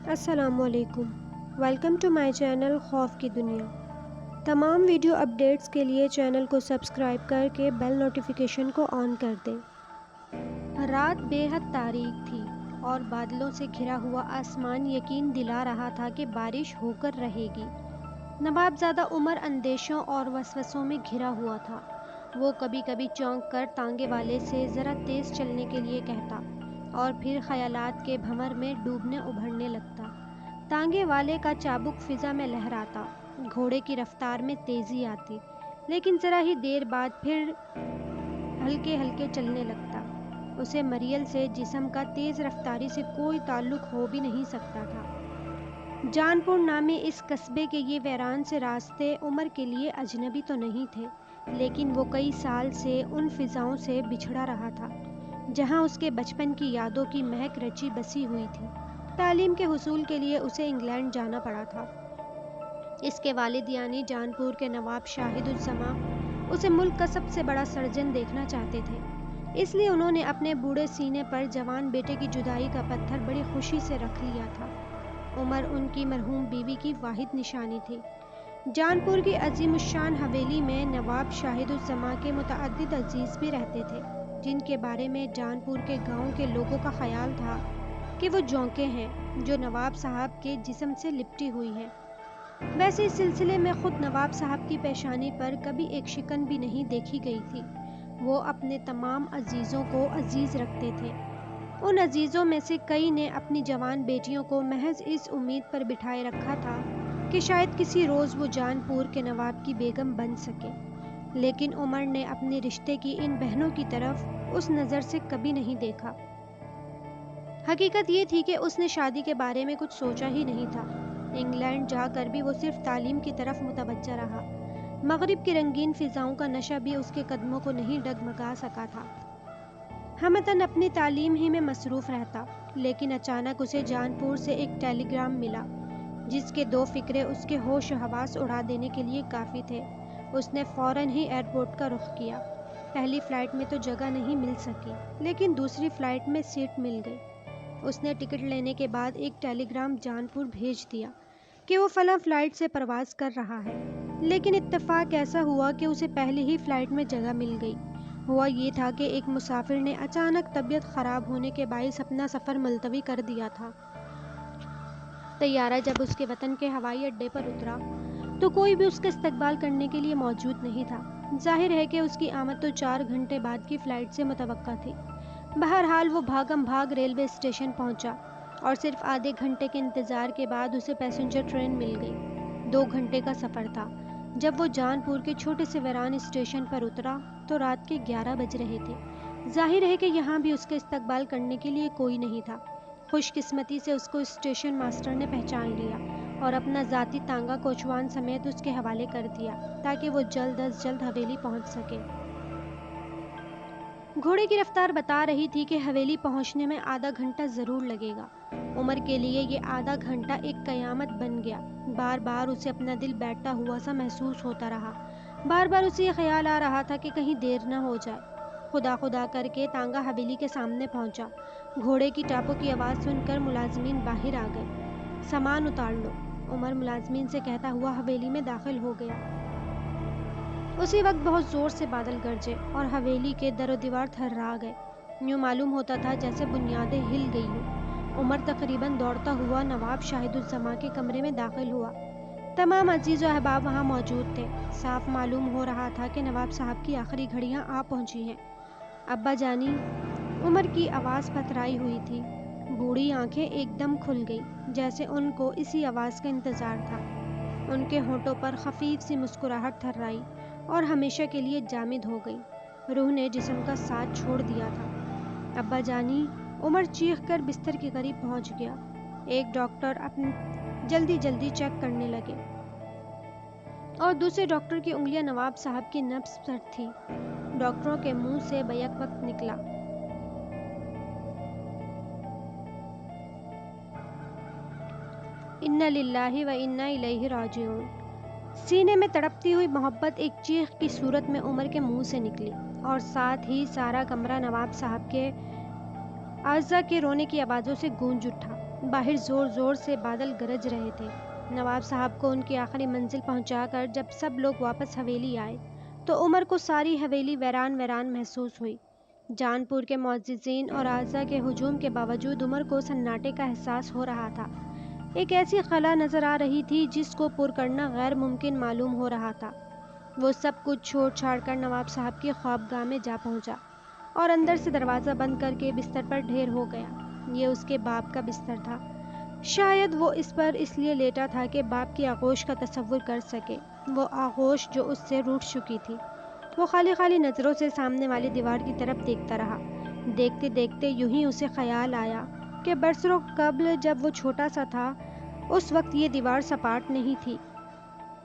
السلام علیکم، welcome to my channel خوف کی دنیا۔ تمام ویڈیو اپڈیٹس کے لیے چینل کو سبسکرائب کر کے بیل نوٹیفیکیشن کو آن کر دیں۔ رات بے حد تاریک تھی اور بادلوں سے گھرا ہوا آسمان یقین دلا رہا تھا کہ بارش ہو کر رہے گی۔ نواب زادہ عمر اندیشوں اور وسوسوں میں گھرا ہوا تھا۔ وہ کبھی کبھی چونک کر تانگے والے سے ذرا تیز چلنے کے لیے کہتا اور پھر خیالات کے بھنور میں ڈوبنے ابھرنے لگتا۔ تانگے والے کا چابک فضا میں لہراتا، گھوڑے کی رفتار میں تیزی آتی، لیکن ذرا ہی دیر بعد پھر ہلکے ہلکے چلنے لگتا۔ اسے مریل سے جسم کا تیز رفتاری سے کوئی تعلق ہو بھی نہیں سکتا تھا۔ جان پور نامی اس قصبے کے یہ ویران سے راستے عمر کے لیے اجنبی تو نہیں تھے، لیکن وہ کئی سال سے ان فضاؤں سے بچھڑا رہا تھا جہاں اس کے بچپن کی یادوں کی مہک رچی بسی ہوئی تھی۔ تعلیم کے حصول کے لیے اسے انگلینڈ جانا پڑا تھا۔ اس کے والد یعنی جان پور کے نواب شاہد الزماں اسے ملک کا سب سے بڑا سرجن دیکھنا چاہتے تھے، اس لیے انہوں نے اپنے بوڑھے سینے پر جوان بیٹے کی جدائی کا پتھر بڑی خوشی سے رکھ لیا تھا۔ عمر ان کی مرحوم بیوی کی واحد نشانی تھی۔ جان پور کی عظیم الشان حویلی میں نواب شاہد الزماں کے متعدد عزیز بھی رہتے تھے، جن کے بارے میں جان پور کے گاؤں کے لوگوں کا خیال تھا کہ وہ جونکیں ہیں جو نواب صاحب کے جسم سے لپٹی ہوئی ہیں۔ ویسے اس سلسلے میں خود نواب صاحب کی پیشانی پر کبھی ایک شکن بھی نہیں دیکھی گئی تھی۔ وہ اپنے تمام عزیزوں کو عزیز رکھتے تھے۔ ان عزیزوں میں سے کئی نے اپنی جوان بیٹیوں کو محض اس امید پر بٹھائے رکھا تھا کہ شاید کسی روز وہ جان پور کے نواب کی بیگم بن سکے، لیکن عمر نے اپنے رشتے کی ان بہنوں کی طرف اس نظر سے کبھی نہیں دیکھا۔ حقیقت یہ تھی کہ اس نے شادی کے بارے میں کچھ سوچا ہی نہیں تھا۔ انگلینڈ جا کر بھی وہ صرف تعلیم کی طرف متوجہ رہا۔ مغرب کی رنگین فضاؤں کا نشہ بھی اس کے قدموں کو نہیں ڈگمگا سکا تھا۔ ہمتاً اپنی تعلیم ہی میں مصروف رہتا، لیکن اچانک اسے جان پور سے ایک ٹیلی گرام ملا جس کے 2 فقرے اس کے ہوش و حواس اڑا دینے کے لیے کافی تھے۔ اس نے فوراً ہی ایئرپورٹ کا رخ کیا۔ پہلی فلائٹ میں تو جگہ نہیں مل سکی، لیکن دوسری فلائٹ میں سیٹ مل گئی۔ اس نے ٹکٹ لینے کے بعد ایک ٹیلی گرام جان پور بھیج دیا کہ وہ فلاں فلائٹ سے پرواز کر رہا ہے، لیکن اتفاق ایسا ہوا کہ اسے پہلی ہی فلائٹ میں جگہ مل گئی۔ ہوا یہ تھا کہ ایک مسافر نے اچانک طبیعت خراب ہونے کے باعث اپنا سفر ملتوی کر دیا تھا۔ طیارہ جب اس کے وطن کے ہوائی اڈے پر اترا تو کوئی بھی اس کا استقبال کرنے کے لیے موجود نہیں تھا۔ ظاہر ہے کہ اس کی آمد تو 4 گھنٹے بعد کی فلائٹ سے متوقع تھی۔ بہرحال وہ بھاگم بھاگ ریلوے اسٹیشن پہنچا اور صرف آدھے گھنٹے کے انتظار کے بعد اسے پیسنجر ٹرین مل گئی۔ 2 گھنٹے کا سفر تھا۔ جب وہ جان پور کے چھوٹے سے ویران اسٹیشن پر اترا تو رات کے 11 بج رہے تھے۔ ظاہر ہے کہ یہاں بھی اس کا استقبال کرنے کے لیے کوئی نہیں تھا۔ خوش قسمتی سے اس کو اسٹیشن ماسٹر نے پہچان لیا اور اپنا ذاتی تانگا کوچوان سمیت اس کے حوالے کر دیا تاکہ وہ جلد از جلد حویلی پہنچ سکے۔ گھوڑے کی رفتار بتا رہی تھی کہ حویلی پہنچنے میں آدھا گھنٹہ ضرور لگے گا۔ عمر کے لیے یہ آدھا گھنٹہ ایک قیامت بن گیا۔ بار بار اسے اپنا دل بیٹھتا ہوا سا محسوس ہوتا رہا۔ بار بار اسے یہ خیال آ رہا تھا کہ کہیں دیر نہ ہو جائے۔ خدا خدا کر کے تانگا حویلی کے سامنے پہنچا۔ گھوڑے کی ٹاپوں کی آواز سن کر ملازمین باہر آ گئے۔ سامان اتار لو، عمر ملازمین سے کہتا ہوا حویلی میں داخل ہو گیا۔ اسی وقت بہت زور سے بادل گرجے اور حویلی کے در و دیوار تھرا گئے۔ یوں معلوم ہوتا تھا جیسے بنیادیں ہل گئی ہوں۔ عمر تقریباً دوڑتا ہوا نواب شاہد الزماں کے کمرے میں داخل ہوا۔ تمام عزیز و احباب وہاں موجود تھے۔ صاف معلوم ہو رہا تھا کہ نواب صاحب کی آخری گھڑیاں آ پہنچی ہیں۔ ابا جانی، عمر کی آواز پتھرائی ہوئی تھی۔ بوڑھی آنکھیں ایک دم کھل گئی جیسے ان کو اسی آواز کا انتظار تھا۔ ان کے ہونٹوں پر خفیف سی مسکراہٹ تھرائی اور ہمیشہ کے لیے جامد ہو گئی۔ روح نے جسم کا ساتھ چھوڑ دیا تھا۔ ابا جانی، عمر چیخ کر بستر کے قریب پہنچ گیا۔ ایک ڈاکٹر جلدی جلدی چیک کرنے لگے اور دوسرے ڈاکٹر کی انگلیاں نواب صاحب کی نبض پر تھیں۔ ڈاکٹروں کے منہ سے بیک وقت نکلا، انا للہ و انا الیہ راجعون۔ سینے میں تڑپتی ہوئی محبت ایک چیخ کی صورت میں عمر کے منہ سے نکلی اور ساتھ ہی سارا کمرہ نواب صاحب کے اعضاء کے رونے کی آوازوں سے گونج اٹھا۔ باہر زور زور سے بادل گرج رہے تھے۔ نواب صاحب کو ان کی آخری منزل پہنچا کر جب سب لوگ واپس حویلی آئے تو عمر کو ساری حویلی ویران ویران محسوس ہوئی۔ جان پور کے معززین اور اعزاء کے ہجوم کے باوجود عمر کو سناٹے کا احساس ہو رہا تھا۔ ایک ایسی خلا نظر آ رہی تھی جس کو پر کرنا غیر ممکن معلوم ہو رہا تھا۔ وہ سب کچھ چھوڑ چھاڑ کر نواب صاحب کی خوابگاہ میں جا پہنچا اور اندر سے دروازہ بند کر کے بستر پر ڈھیر ہو گیا۔ یہ اس کے باپ کا بستر تھا۔ شاید وہ اس پر اس لیے لیٹا تھا کہ باپ کی آغوش کا تصور کر سکے، وہ آغوش جو اس سے روٹھ چکی تھی۔ وہ خالی خالی نظروں سے سامنے والی دیوار کی طرف دیکھتا رہا۔ دیکھتے دیکھتے یوں ہی اسے خیال آیا کہ برسوں قبل جب وہ چھوٹا سا تھا اس وقت یہ دیوار سپاٹ نہیں تھی۔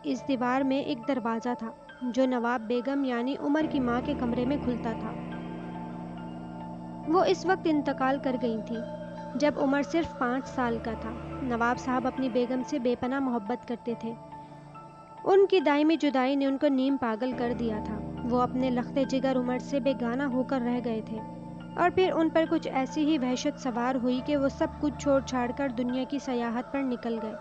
اس دیوار میں ایک دروازہ تھا جو نواب بیگم یعنی عمر کی ماں کے کمرے میں کھلتا تھا۔ وہ اس وقت انتقال کر گئی تھی جب عمر صرف 5 سال کا تھا۔ نواب صاحب اپنی بیگم سے بے پناہ محبت کرتے تھے۔ ان کی دائمی جدائی نے ان کو نیم پاگل کر دیا تھا۔ وہ اپنے لخت جگر عمر سے بیگانہ ہو کر رہ گئے تھے اور پھر ان پر کچھ ایسی ہی وحشت سوار ہوئی کہ وہ سب کچھ چھوڑ چھاڑ کر دنیا کی سیاحت پر نکل گئے۔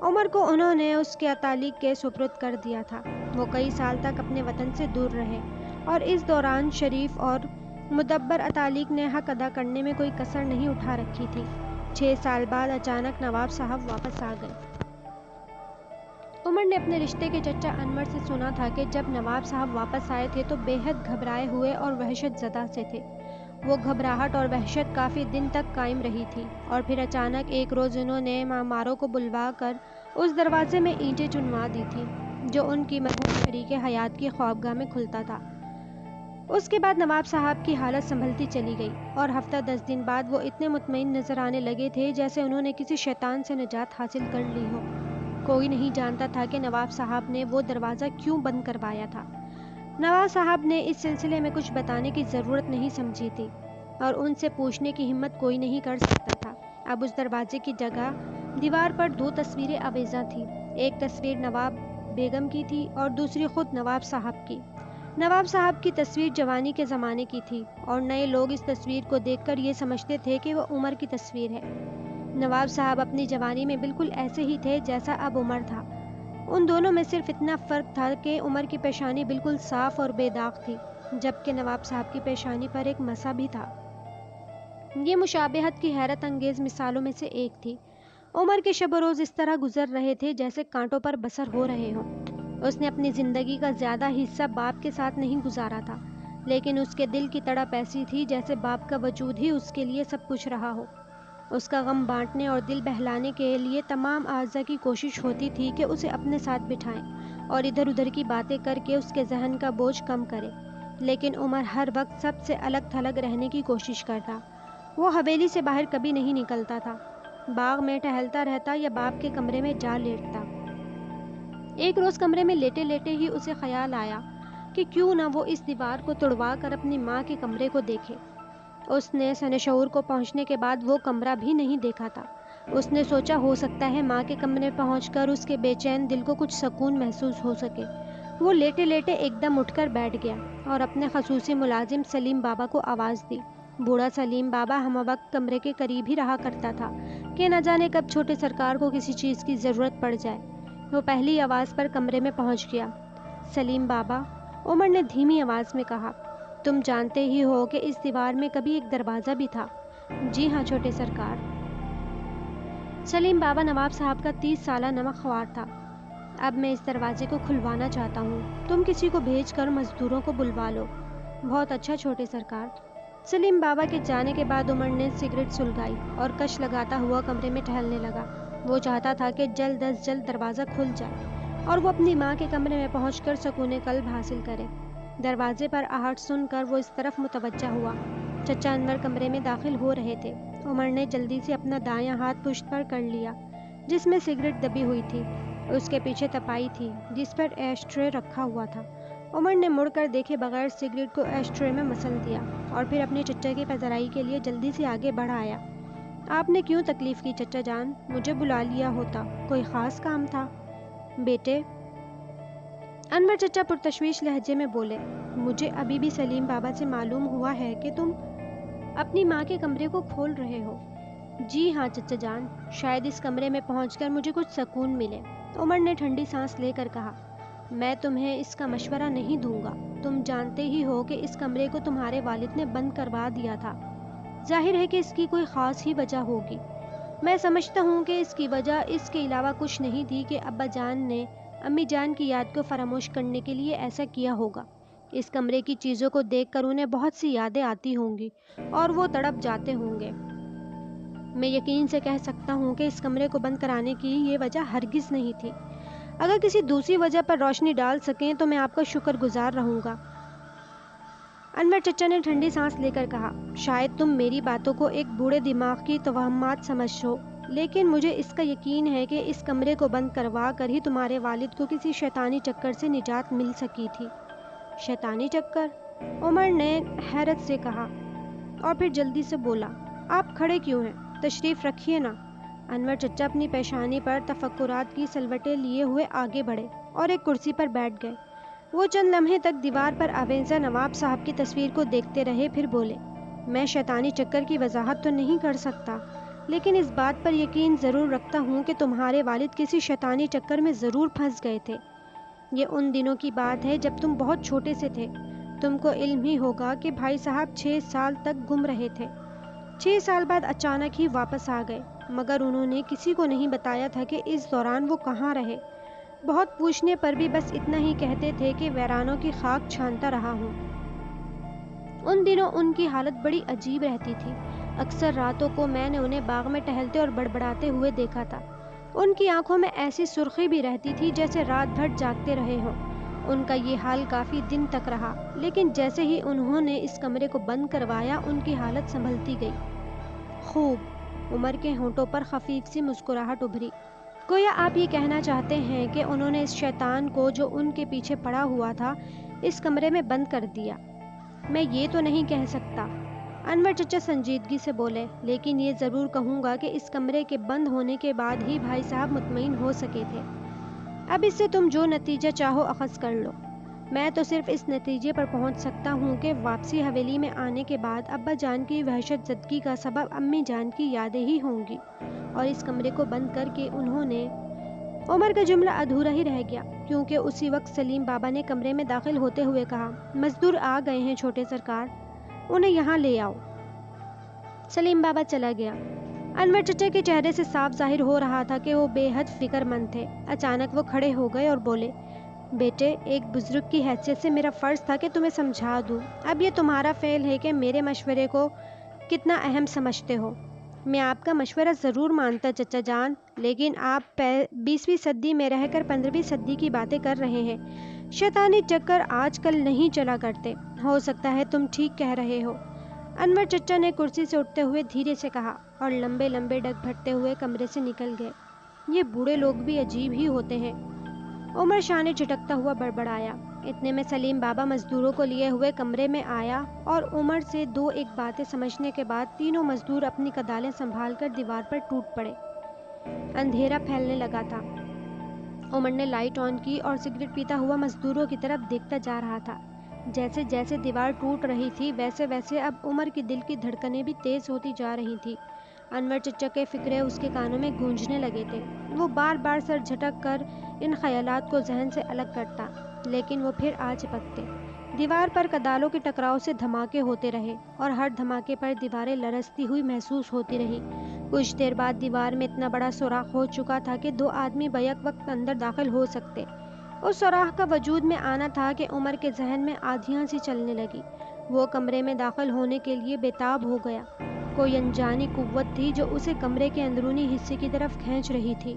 عمر کو انہوں نے اس کے اتالیق کے سپرد کر دیا تھا۔ وہ کئی سال تک اپنے وطن سے دور رہے اور اس دوران شریف اور مدبر اتالیق نے حق ادا کرنے میں کوئی کسر نہیں اٹھا رکھی تھی۔ 6 سال بعد اچانک نواب صاحب واپس آ گئے۔ عمر نے اپنے رشتے کے چچا انور سے سنا تھا کہ جب نواب صاحب واپس آئے تھے تو بے حد گھبرائے ہوئے اور وحشت زدہ سے تھے۔ وہ گھبراہٹ اور وحشت کافی دن تک قائم رہی تھی اور پھر اچانک ایک روز انہوں نے معماروں کو بلوا کر اس دروازے میں اینٹیں چنوا دی تھیں جو ان کی مرحوم شریک حیات کی خوابگاہ میں کھلتا تھا۔ اس کے بعد نواب صاحب کی حالت سنبھلتی چلی گئی اور ہفتہ 10 دن بعد وہ اتنے مطمئن نظر آنے لگے تھے جیسے انہوں نے کسی شیطان سے نجات حاصل کر لی ہو۔ کوئی نہیں جانتا تھا کہ نواب صاحب نے وہ دروازہ کیوں بند کروایا تھا۔ نواب صاحب نے اس سلسلے میں کچھ بتانے کی ضرورت نہیں سمجھی تھی اور ان سے پوچھنے کی ہمت کوئی نہیں کر سکتا تھا۔ اب اس دروازے کی جگہ دیوار پر 2 تصویریں آویزاں تھیں۔ ایک تصویر نواب بیگم کی تھی اور دوسری خود نواب صاحب کی۔ نواب صاحب کی تصویر جوانی کے زمانے کی تھی اور نئے لوگ اس تصویر کو دیکھ کر یہ سمجھتے تھے کہ وہ عمر کی تصویر ہے۔ نواب صاحب اپنی جوانی میں بالکل ایسے ہی تھے جیسا اب عمر تھا۔ ان دونوں میں صرف اتنا فرق تھا کہ عمر کی پیشانی بالکل صاف اور بے داغ تھی جبکہ نواب صاحب کی پیشانی پر ایک مسا بھی تھا۔ یہ مشابہت کی حیرت انگیز مثالوں میں سے ایک تھی۔ عمر کے شب و روز اس طرح گزر رہے تھے جیسے کانٹوں پر بسر ہو رہے ہوں۔ اس نے اپنی زندگی کا زیادہ حصہ باپ کے ساتھ نہیں گزارا تھا، لیکن اس کے دل کی تڑپ ایسی تھی جیسے باپ کا وجود ہی اس کے لیے سب کچھ رہا ہو۔ اس کا غم بانٹنے اور دل بہلانے کے لیے تمام اعضاء کی کوشش ہوتی تھی کہ اسے اپنے ساتھ بٹھائیں اور ادھر ادھر کی باتیں کر کے اس کے ذہن کا بوجھ کم کرے، لیکن عمر ہر وقت سب سے الگ تھلگ رہنے کی کوشش کرتا۔ وہ حویلی سے باہر کبھی نہیں نکلتا تھا، باغ میں ٹہلتا رہتا یا باپ کے کمرے میں جا لیٹتا۔ ایک روز کمرے میں لیٹے لیٹے ہی اسے خیال آیا کہ کیوں نہ وہ اس دیوار کو توڑوا کر اپنی ماں کے کمرے کو دیکھے۔ اس نے سن شعور کو پہنچنے کے بعد وہ کمرہ بھی نہیں دیکھا تھا۔ اس نے سوچا ہو سکتا ہے ماں کے کمرے میں پہنچ کر اس کے بے چین دل کو کچھ سکون محسوس ہو سکے۔ وہ لیٹے لیٹے ایک دم اٹھ کر بیٹھ گیا اور اپنے خصوصی ملازم سلیم بابا کو آواز دی۔ بوڑھا سلیم بابا ہم وقت کمرے کے قریب ہی رہا کرتا تھا کہ نہ جانے کب چھوٹے سرکار کو کسی چیز کی ضرورت پڑ جائے۔ وہ پہلی آواز پر کمرے میں پہنچ گیا۔ سلیم بابا، عمر نے دھیمی آواز میں کہا، تم جانتے ہی ہو کہ اس دیوار میں کبھی ایک دروازہ بھی تھا۔ جی ہاں چھوٹے سرکار۔ سلیم بابا نواب صاحب کا 30 سالہ نمک خوار تھا۔ اب میں اس دروازے کو کھلوانا چاہتا ہوں، تم کسی کو بھیج کر مزدوروں کو بلوا لو۔ بہت اچھا چھوٹے سرکار۔ سلیم بابا کے جانے کے بعد عمر نے سگریٹ سلگائی اور کش لگاتا ہوا کمرے میں ٹہلنے لگا۔ وہ چاہتا تھا کہ جلد از جلد دروازہ کھل جائے اور وہ اپنی ماں کے کمرے میں پہنچ کر سکون قلب حاصل کرے۔ دروازے پر آہٹ سن کر وہ اس طرف متوجہ ہوا۔ چچا انور کمرے میں داخل ہو رہے تھے۔ عمر نے جلدی سے اپنا دایاں ہاتھ پشت پر کر لیا جس میں سگریٹ دبی ہوئی تھی۔ اس کے پیچھے تپائی تھی جس پر ایش ٹرے رکھا ہوا تھا۔ عمر نے مڑ کر دیکھے بغیر سگریٹ کو ایش ٹرے میں مسل دیا اور پھر اپنے چچا کی پذیرائی کے لیے جلدی سے آگے بڑھ آیا۔ آپ نے کیوں تکلیف کی چچا جان؟ مجھے بلا لیا ہوتا، کوئی خاص کام تھا؟ بیٹے، انور چچا پرتشویش لہجے میں بولے، مجھے ابھی بھی سلیم بابا سے معلوم ہوا ہے کہ تم اپنی ماں کے کمرے کو کھول رہے ہو۔ جی ہاں چچا جان، شاید اس کمرے میں پہنچ کر مجھے کچھ سکون ملے۔ عمر نے ٹھنڈی سانس لے کر کہا، میں تمہیں اس کا مشورہ نہیں دوں گا۔ تم جانتے ہی ہو کہ اس کمرے کو تمہارے والد نے بند کروا دیا تھا۔ ظاہر ہے کہ اس کی کوئی خاص ہی وجہ ہوگی۔ میں سمجھتا ہوں کہ اس کی وجہ اس کے علاوہ کچھ نہیں تھی کہ ابا جان نے امی جان کی یاد کو فراموش کرنے کے لیے ایسا کیا ہوگا۔ اس کمرے کی چیزوں کو دیکھ کر انہیں بہت سی یادیں آتی ہوں گی اور وہ تڑپ جاتے ہوں گے۔ میں یقین سے کہہ سکتا ہوں کہ اس کمرے کو بند کرانے کی یہ وجہ ہرگز نہیں تھی۔ اگر کسی دوسری وجہ پر روشنی ڈال سکیں تو میں آپ کا شکر گزار رہوں گا۔ انور چچا نے ٹھنڈی سانس لے کر کہا، شاید تم میری باتوں کو ایک بوڑھے دماغ کی توہمات سمجھو، لیکن مجھے اس کا یقین ہے کہ اس کمرے کو بند کروا کر ہی تمہارے والد کو کسی شیطانی چکر سے نجات مل سکی تھی۔ شیطانی چکر؟ عمر نے حیرت سے کہا اور پھر جلدی سے بولا، آپ کھڑے کیوں ہیں؟ تشریف رکھیے نا۔ انور چچا اپنی پیشانی پر تفکرات کی سلوٹیں لیے ہوئے آگے بڑھے اور ایک کرسی پر بیٹھ گئے۔ وہ چند لمحے تک دیوار پر آویزہ نواب صاحب کی تصویر کو دیکھتے رہے، پھر بولے، میں شیطانی چکر کی وضاحت تو نہیں کر سکتا، لیکن اس بات پر یقین ضرور رکھتا ہوں کہ تمہارے والد کسی شیطانی چکر میں ضرور پھنس گئے تھے۔ یہ ان دنوں کی بات ہے جب تم بہت چھوٹے سے تھے۔ تم کو علم ہی ہوگا کہ بھائی صاحب 6 سال تک گم رہے تھے۔ 6 سال بعد اچانک ہی واپس آ گئے، مگر انہوں نے کسی کو نہیں بتایا تھا کہ اس دوران وہ کہاں رہے۔ بہت پوچھنے پر بھی بس اتنا ہی کہتے تھے کہ ویرانوں کی خاک چھانتا رہا ہوں۔ ان دنوں ان کی حالت بڑی عجیب رہتی تھی۔ اکثر راتوں کو میں نے انہیں باغ میں ٹہلتے اور بڑبڑاتے ہوئے دیکھا تھا۔ ان کی آنکھوں میں ایسی سرخی بھی رہتی تھی جیسے رات بھر جاگتے رہے ہوں۔ ان کا یہ حال کافی دن تک رہا، لیکن جیسے ہی انہوں نے اس کمرے کو بند کروایا ان کی حالت سنبھلتی گئی۔ خوب، عمر کے ہونٹوں پر خفیف سی مسکراہٹ ابھری۔ گویا آپ یہ کہنا چاہتے ہیں کہ انہوں نے اس شیطان کو جو ان کے پیچھے پڑا ہوا تھا اس کمرے میں بند کر دیا۔ میں یہ تو نہیں کہہ سکتا، انور چچا سنجیدگی سے بولے، لیکن یہ ضرور کہوں گا کہ اس کمرے کے بند ہونے کے بعد ہی بھائی صاحب مطمئن ہو سکے تھے۔ اب اس سے تم جو نتیجہ چاہو اخذ کر لو۔ میں تو صرف اس نتیجے پر پہنچ سکتا ہوں کہ واپسی حویلی میں آنے کے بعد ابا جان کی وحشت زدگی کا سبب امی جان کی یادیں ہی ہوں گی، اور اس کمرے کو بند کر کے انہوں نے… عمر کا جملہ ادھورا ہی رہ گیا، کیونکہ اسی وقت سلیم بابا نے کمرے میں داخل ہوتے ہوئے کہا، مزدور آ گئے ہیں چھوٹے سرکار، انہیں یہاں لے آؤ۔ سلیم بابا چلا گیا۔ انور چچا کے چہرے سے صاف ظاہر ہو رہا تھا کہ وہ بے حد فکر مند تھے۔ اچانک وہ کھڑے ہو گئے اور بولے، بیٹے، ایک بزرگ کی حیثیت سے میرا فرض تھا کہ تمہیں سمجھا دوں۔ اب یہ تمہارا فعل ہے کہ میرے مشورے کو کتنا اہم سمجھتے ہو۔ میں آپ کا مشورہ ضرور مانتا چچا جان، لیکن آپ 20ویں صدی میں رہ کر 15ویں صدی کی باتیں کر رہے ہیں۔ شیطانی چکر آج کل نہیں چلا کرتے۔ ہو سکتا ہے تم ٹھیک کہہ رہے ہو۔ انور چچا نے کرسی سے اٹھتے ہوئے دھیرے سے کہا اور لمبے لمبے ڈگ بھرتے ہوئے کمرے سے نکل گئے۔ یہ بوڑھے لوگ بھی عجیب ہی ہوتے ہیں، عمر شاہ نے جھٹکتا ہوا بڑبڑایا۔ اتنے میں سلیم بابا مزدوروں کو لیے ہوئے کمرے میں آیا اور عمر سے 2-1 باتیں سمجھنے کے بعد تینوں مزدور اپنی کدالیں سنبھال کر دیوار پر ٹوٹ پڑے۔ اندھیرا پھیلنے لگا تھا۔ عمر نے لائٹ آن کی اور سگریٹ پیتا ہوا مزدوروں کی طرف دیکھتا جا رہا تھا۔ جیسے جیسے دیوار ٹوٹ رہی تھی ویسے ویسے اب عمر کی دل کی دھڑکنیں بھی تیز ہوتی جا رہی تھی۔ انور چچا کے فکرے اس کے کانوں میں گونجنے لگے تھے۔ وہ بار بار سر جھٹک کر ان خیالات کو ذہن سے الگ کرتا، لیکن وہ پھر آ چپکتے۔ دیوار پر کدالوں کے ٹکراؤ سے دھماکے ہوتے رہے اور ہر دھماکے پر دیواریں لرزتی ہوئی محسوس ہوتی رہی۔ کچھ دیر بعد دیوار میں اتنا بڑا سوراخ ہو چکا تھا کہ 2 آدمی بیک وقت اندر داخل ہو سکتے۔ اس سوراخ کا وجود میں آنا تھا کہ عمر کے ذہن میں آندھیاں سی چلنے لگی۔ وہ کمرے میں داخل ہونے کے لیے بےتاب ہو گیا۔ کوئی انجانی قوت تھی جو اسے کمرے کے اندرونی حصے کی طرف کھینچ رہی تھی۔